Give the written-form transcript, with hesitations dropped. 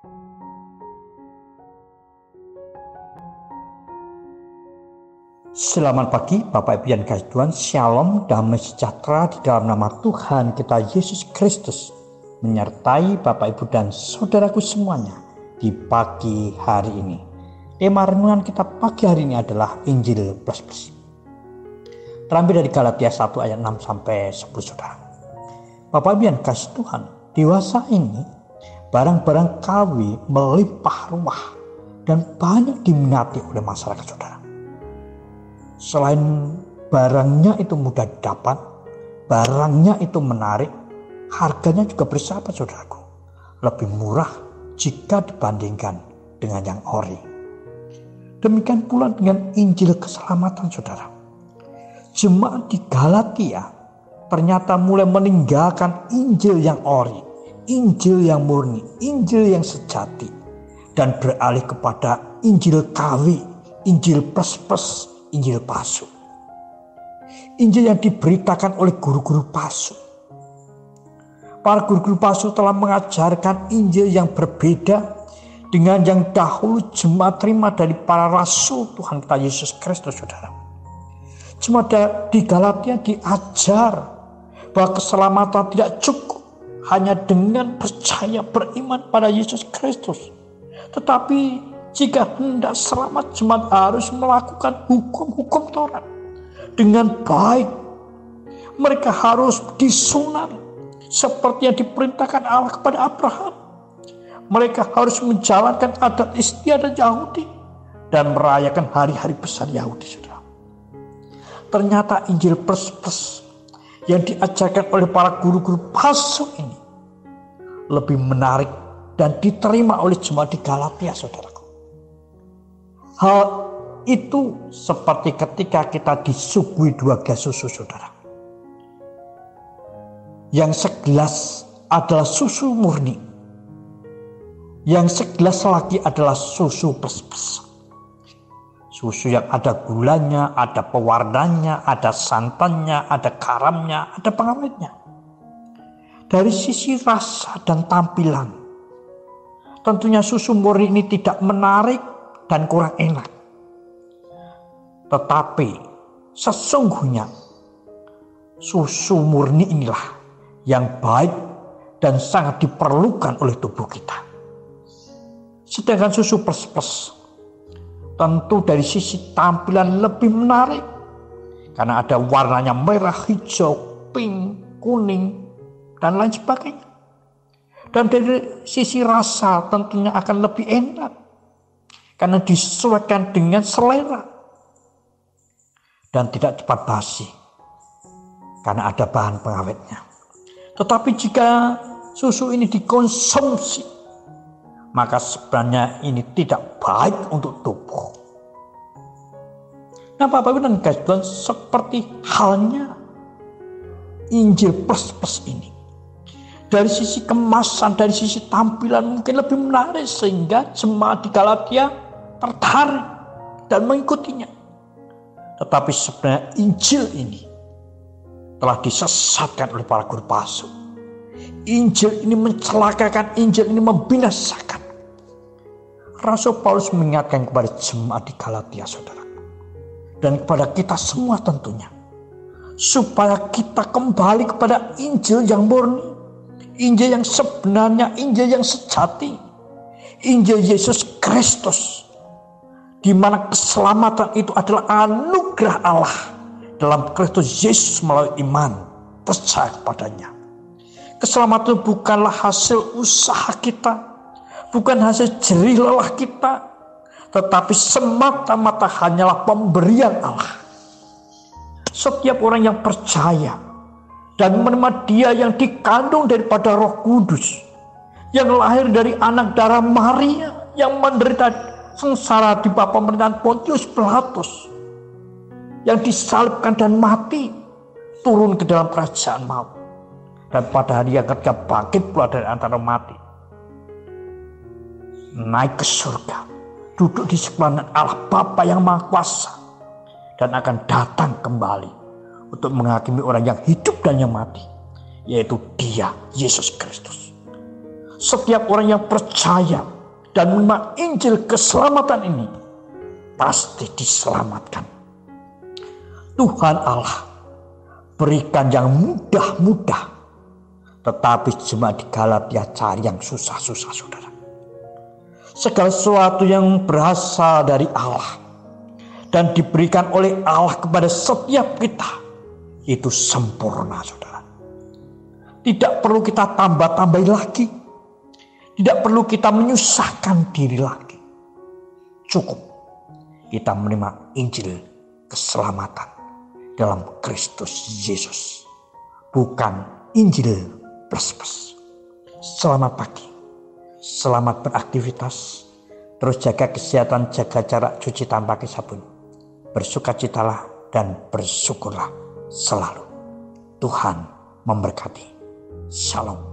Selamat pagi Bapak Ibu yang kasih Tuhan. Shalom, damai sejahtera di dalam nama Tuhan kita Yesus Kristus menyertai Bapak Ibu dan saudaraku semuanya di pagi hari ini. Tema renungan kita pagi hari ini adalah Injil Plus Plus. Terambil dari Galatia 1 ayat 6 sampai 10 saudara. Bapak Ibu yang kasih Tuhan, dewasa ini barang-barang KW melimpah ruah dan banyak diminati oleh masyarakat saudara. Selain barangnya itu mudah didapat, barangnya itu menarik, harganya juga bersahabat saudaraku. Lebih murah jika dibandingkan dengan yang ori. Demikian pula dengan Injil keselamatan saudara. Jemaat di Galatia ternyata mulai meninggalkan Injil yang ori, Injil yang murni, Injil yang sejati, dan beralih kepada Injil KW, Injil plus-plus, Injil palsu. Injil yang diberitakan oleh guru-guru palsu. Para guru-guru palsu telah mengajarkan Injil yang berbeda dengan yang dahulu jemaat terima dari para rasul Tuhan kita Yesus Kristus saudara. Jemaat di Galatia diajar bahwa keselamatan tidak cukup hanya dengan percaya beriman pada Yesus Kristus. Tetapi jika hendak selamat, jemaat harus melakukan hukum-hukum Taurat dengan baik. Mereka harus disunat seperti yang diperintahkan Allah kepada Abraham. Mereka harus menjalankan adat istiadat Yahudi dan merayakan hari-hari besar Yahudi. Saudara. Ternyata Injil plus-plus yang diajarkan oleh para guru-guru palsu ini lebih menarik dan diterima oleh jemaat di Galatia, saudara. Hal itu seperti ketika kita disuguhi 2 gelas susu saudara. Yang segelas adalah susu murni. Yang segelas lagi adalah susu plus-plus. Susu yang ada gulanya, ada pewarnanya, ada santannya, ada garamnya, ada pengawetnya. Dari sisi rasa dan tampilan, tentunya susu murni ini tidak menarik dan kurang enak. Tetapi sesungguhnya susu murni inilah yang baik dan sangat diperlukan oleh tubuh kita. Sedangkan susu plus-plus tentu dari sisi tampilan lebih menarik karena ada warnanya merah, hijau, pink, kuning, dan lain sebagainya. Dan dari sisi rasa tentunya akan lebih enak karena disesuaikan dengan selera dan tidak cepat basi karena ada bahan pengawetnya. Tetapi jika susu ini dikonsumsi, maka sebenarnya ini tidak baik untuk tubuh. Nah Bapak Ibu dan guys, seperti halnya Injil plus-plus ini. Dari sisi kemasan, dari sisi tampilan mungkin lebih menarik sehingga jemaat di Galatia tertarik dan mengikutinya. Tetapi sebenarnya Injil ini telah disesatkan oleh para guru palsu. Injil ini mencelakakan, Injil ini membinasakan. Rasul Paulus mengingatkan kepada jemaat di Galatia saudara. Dan kepada kita semua tentunya. Supaya kita kembali kepada Injil yang murni. Injil yang sebenarnya, Injil yang sejati. Injil Yesus Kristus. Di mana keselamatan itu adalah anugerah Allah dalam Kristus Yesus melalui iman, percaya kepadanya. Keselamatan itu bukanlah hasil usaha kita, bukan hasil jerih lelah kita, tetapi semata-mata hanyalah pemberian Allah. Setiap orang yang percaya dan menerima Dia yang dikandung daripada Roh Kudus, yang lahir dari anak darah Maria, yang menderita sengsara di bawah pemerintahan Pontius Pilatus, yang disalibkan dan mati, turun ke dalam kerajaan maut, dan pada hari yang ketiga bangkit pula dari antara mati, naik ke surga, duduk di sebelah Allah Bapa yang Maha Kuasa, dan akan datang kembali untuk menghakimi orang yang hidup dan yang mati, yaitu Dia, Yesus Kristus. setiap orang yang percaya dan menerima Injil keselamatan ini pasti diselamatkan. Tuhan Allah berikan yang mudah-mudah, tetapi jemaat di Galatia cari yang susah-susah, saudara. Segala sesuatu yang berasal dari Allah dan diberikan oleh Allah kepada setiap kita itu sempurna, saudara. Tidak perlu kita tambah-tambahin lagi. Tidak perlu kita menyusahkan diri lagi. Cukup kita menerima Injil keselamatan dalam Kristus Yesus. Bukan Injil plus-plus. Selamat pagi. Selamat beraktivitas. Terus jaga kesehatan, jaga jarak, cuci tangan pakai sabun. Bersukacitalah dan bersyukurlah selalu. Tuhan memberkati. Shalom.